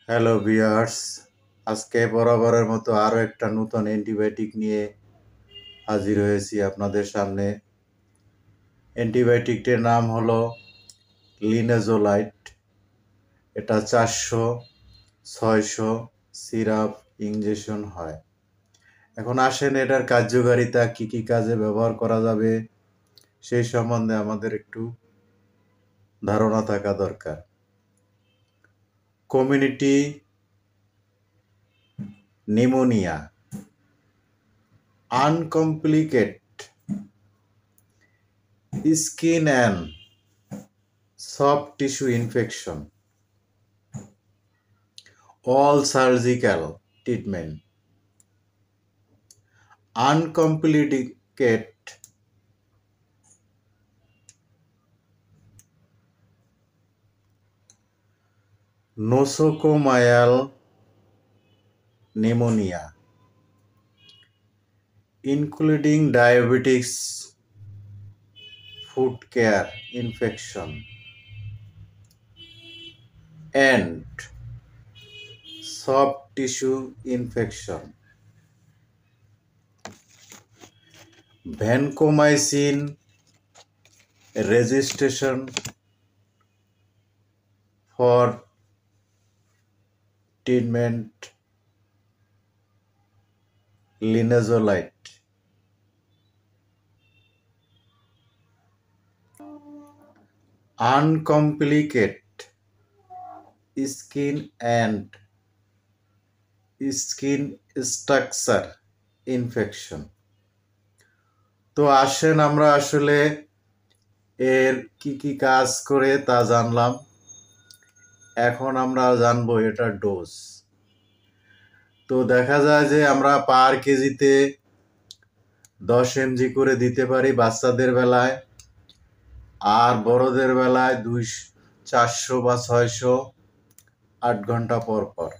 Hello viewers, আজকে বরাবরের মতো আরও একটা নতুন অ্যান্টিবায়োটিক নিয়ে হাজির হয়েছি আপনাদের সামনে। অ্যান্টিবায়োটিকটির নাম হলো লিনেজোলাইট। এটা 400-600 সিরাপ ইনজেকশন হয়। এখন আসেন এটার কার্যকারিতা কী কী কাজে ব্যবহার করা যাবে সেই সম্বন্ধে আমাদের একটু ধারণা থাকা দরকার। Community pneumonia, uncomplicated skin and soft tissue infection, all surgical treatment, uncomplicated nosocomial pneumonia, including diabetes, foot care infection, and soft tissue infection. Vancomycin registration for treatment linezolid. Uncomplicated skin and skin structure infection. তো আসেন আমরা আসলে এর কি কি কাজ করে তা জানলাম। এখন আমরা জানবো এটার ডোজ। তো দেখা যায় যে আমরা পার কেজিতে 10 mg করে দিতে পারি বাচ্চাদের বেলায়, আর বড়দের বেলায় 400 বা 600 8 ঘন্টা পর পর।